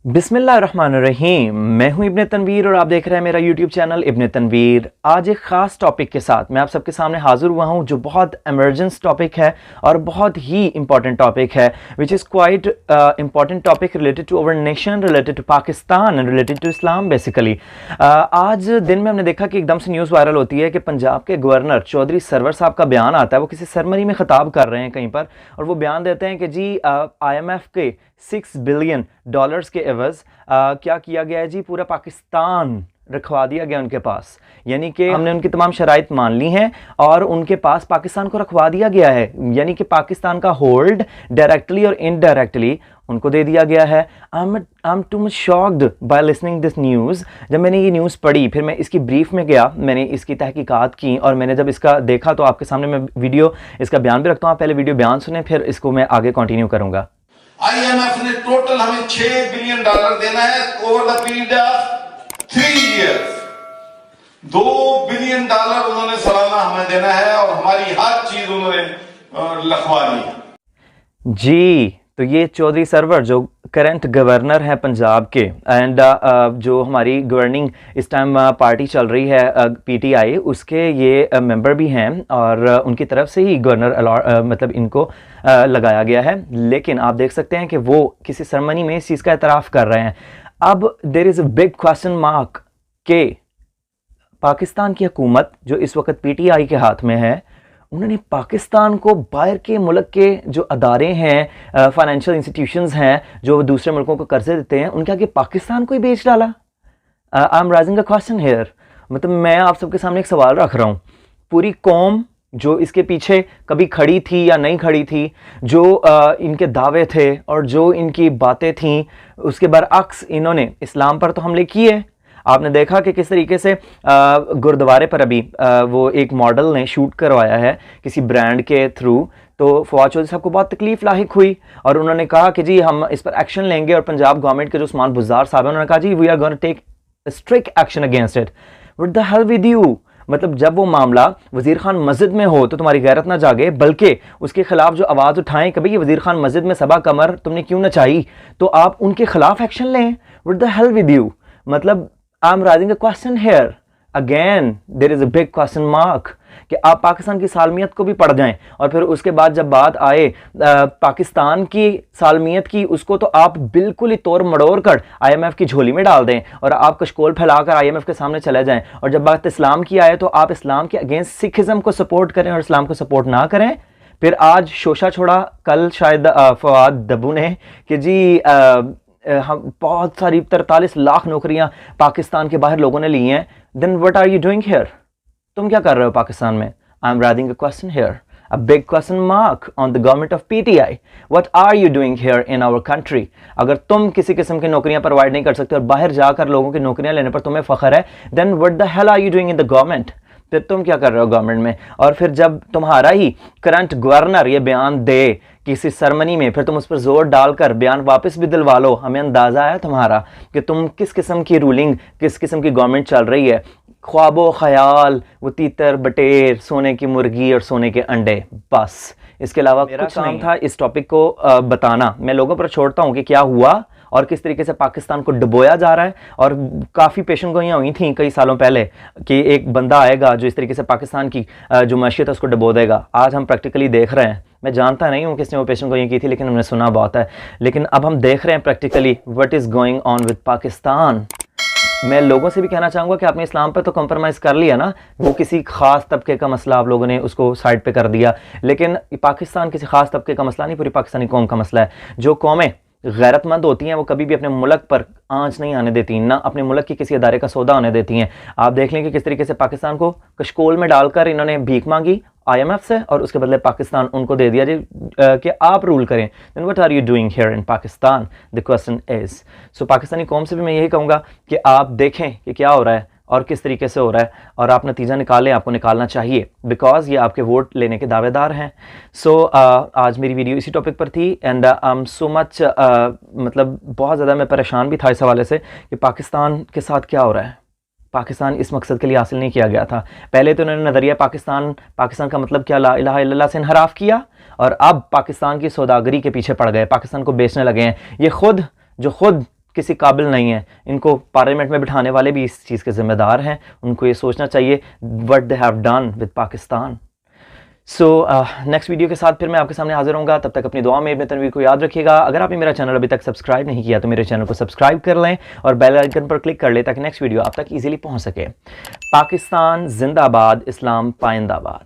बिस्मिल्लाहिर्रहमानिर्रहीम। मैं हूं इब्ने तनवीर और आप देख रहे हैं मेरा यूट्यूब चैनल इब्ने तनवीर। आज एक ख़ास टॉपिक के साथ मैं आप सबके सामने हाजिर हुआ हूं जो बहुत एमरजेंस टॉपिक है और बहुत ही इंपॉर्टेंट टॉपिक है, which is quite important topic related to our nation, related to Pakistan and related to Islam basically. आज दिन में हमने देखा कि एकदम से न्यूज़ वायरल होती है कि पंजाब के गवर्नर चौधरी सरवर साहब का बयान आता है। वो किसी सेरेमनी में ख़िताब कर रहे हैं कहीं पर और वो बयान देते हैं कि जी IMF के $6 बिलियन के एवज क्या किया गया है जी, पूरा पाकिस्तान रखवा दिया गया उनके पास। यानी कि हमने उनकी तमाम शराइत मान ली हैं और उनके पास पाकिस्तान को रखवा दिया गया है। यानी कि पाकिस्तान का होल्ड डायरेक्टली और इनडायरेक्टली उनको दे दिया गया है। I am too much shocked by listening this news. जब मैंने ये न्यूज़ पढ़ी, फिर मैं इसकी ब्रीफ में गया, मैंने इसकी तहकीकात की और मैंने जब इसका देखा तो आपके सामने मैं वीडियो इसका बयान भी रखता हूँ। आप पहले वीडियो बयान सुने, फिर इसको मैं आगे कंटिन्यू करूँगा। IMF ने टोटल हमें $6 बिलियन देना है over the period of 3 years. $2 billion उन्होंने सालाना हमें देना है और हमारी हर चीज उन्होंने लिखवा दी जी। तो ये चौधरी सरवर जो करंट गवर्नर हैं पंजाब के एंड जो हमारी गवर्निंग इस टाइम पार्टी चल रही है PTI, उसके ये मेंबर भी हैं और उनकी तरफ से ही गवर्नर मतलब इनको लगाया गया है। लेकिन आप देख सकते हैं कि वो किसी सेरेमनी में इस चीज़ का एतराफ़ कर रहे हैं। अब there is a big question mark के पाकिस्तान की हुकूमत जो इस वक्त PTI के हाथ में है, उन्होंने पाकिस्तान को बाहर के मुल्क के जो अदारे हैं, फाइनेंशियल इंस्टीट्यूशंस हैं जो दूसरे मुल्कों को कर्जे देते हैं, उनके आगे पाकिस्तान को ही बेच डाला। आई am raising a question here. मतलब मैं आप सबके सामने एक सवाल रख रहा हूँ। पूरी कौम जो इसके पीछे कभी खड़ी थी या नहीं खड़ी थी, जो इनके दावे थे और जो इनकी बातें थीं, उसके बरअक्स इन्होंने इस्लाम पर तो हमले किए। आपने देखा कि किस तरीके से गुरुद्वारे पर अभी वो एक मॉडल ने शूट करवाया है किसी ब्रांड के थ्रू। तो फवाद चौधरी साहब को बहुत तकलीफ लाहिक हुई और उन्होंने कहा कि जी हम इस पर एक्शन लेंगे। और पंजाब गवर्नमेंट के जो उस्मान बुज़दार साहब हैं, उन्होंने कहा जी we are going to take strict action against it. What the hell with you. मतलब जब वो मामला वज़ीर खान मस्जिद में हो तो तुम्हारी गैरत ना जागे, बल्कि उसके खिलाफ जो आवाज़ उठाएं कि भाई ये वज़ीर खान मस्जिद में सबा कमर तुमने क्यों नचाई, तो आप उनके खिलाफ एक्शन लें। What the hell with you. मतलब I am raising a question here again, there is a big question mark कि आप पाकिस्तान की सालमियत को भी पढ़ जाएं और फिर उसके बाद जब बात आए पाकिस्तान की सालमियत की, उसको तो आप बिल्कुल ही तोड़ मड़ोड़ कर IMF की झोली में डाल दें और आप कशकोल फैलाकर IMF के सामने चले जाएं। और जब बात इस्लाम की आए तो आप इस्लाम के अगेंस्ट सिखिज़म को सपोर्ट करें और इस्लाम को सपोर्ट ना करें। फिर आज शोशा छोड़ा, कल शायद फवाद दब्बू ने कि जी हम बहुत सारी 43 लाख नौकरियां पाकिस्तान के बाहर लोगों ने ली हैं। Then what are you doing here. तुम क्या कर रहे हो पाकिस्तान में। I am raising a question here, a big question mark on the government of PTI। What are you doing here in our country. अगर तुम किसी किस्म की नौकरियां प्रोवाइड नहीं कर सकते और बाहर जाकर लोगों की नौकरियां लेने पर तुम्हें फख्र है, then what the hell are you doing in the government. फिर तुम क्या कर रहे हो गवर्नमेंट में। और फिर जब तुम्हारा ही करंट गवर्नर ये बयान दे किसी सेरेमनी में, फिर तुम उस पर जोर डालकर बयान वापस भी दिलवा लो। हमें अंदाज़ा है तुम्हारा कि तुम किस किस्म की रूलिंग, किस किस्म की गवर्नमेंट चल रही है। ख्वाबो ख्याल, वो तीतर बटेर, सोने की मुर्गी और सोने के अंडे, बस। इसके अलावा मेरा काम था इस टॉपिक को बताना। मैं लोगों पर छोड़ता हूँ कि क्या हुआ और किस तरीके से पाकिस्तान को डुबोया जा रहा है। और काफ़ी पेशन गोइयाँ हुई थी कई सालों पहले कि एक बंदा आएगा जो इस तरीके से पाकिस्तान की जो मैशियत है उसको डुबो देगा। आज हम प्रैक्टिकली देख रहे हैं। मैं जानता नहीं हूँ किसने वो पेशन गोइयाँ की थी, लेकिन हमने सुना बहुत है। लेकिन अब हम देख रहे हैं practically what is going on with Pakistan. मैं लोगों से भी कहना चाहूँगा कि आपने इस्लाम पर तो कॉम्प्रोमाइज़ कर लिया ना। वो किसी ख़ास तबके का मसला आप लोगों ने उसको साइड पे कर दिया, लेकिन पाकिस्तान किसी ख़ास तबके का मसला नहीं, पूरी पाकिस्तानी कौम का मसला है। जो कौमें गैरतमंद होती हैं वो कभी भी अपने मुल्क पर आंच नहीं आने देती, ना अपने मुल्क की किसी अदारे का सौदा होने देती हैं। आप देख लें कि किस तरीके से पाकिस्तान को कशकोल में डालकर इन्होंने भीख मांगी IMF से और उसके बदले पाकिस्तान उनको दे दिया जी कि आप रूल करें। Then what are you doing here in Pakistan, the question is. So Pakistani कौम से भी मैं यही कहूँगा कि आप देखें कि क्या हो रहा है और किस तरीके से हो रहा है और आप नतीजा निकालें। आपको निकालना चाहिए बिकॉज ये आपके वोट लेने के दावेदार हैं। सो आज मेरी वीडियो इसी टॉपिक पर थी and I am so much मतलब बहुत ज़्यादा मैं परेशान भी था इस हवाले से कि पाकिस्तान के साथ क्या हो रहा है। पाकिस्तान इस मकसद के लिए हासिल नहीं किया गया था। पहले तो उन्होंने नज़रिया पाकिस्तान का मतलब क्या ला इलाहा इल्लल्लाह से इनहराफ किया और अब पाकिस्तान की सौदागरी के पीछे पड़ गए, पाकिस्तान को बेचने लगे हैं। ये खुद किसी काबिल नहीं है। इनको पार्लियामेंट में बिठाने वाले भी इस चीज़ के ज़िम्मेदार हैं। उनको ये सोचना चाहिए what they have done with Pakistan. So next video के साथ फिर मैं आपके सामने हाजिर होऊंगा। तब तक अपनी दुआ में अपने तनवीर को याद रखिएगा। अगर आपने मेरा चैनल अभी तक सब्सक्राइब नहीं किया तो मेरे चैनल को सब्सक्राइब कर लें और बेल आइकन पर क्लिक कर लें ताकि नेक्स्ट वीडियो आप तक इजीली पहुंच सके। पाकिस्तान जिंदाबाद, इस्लाम पाइंदाबाद।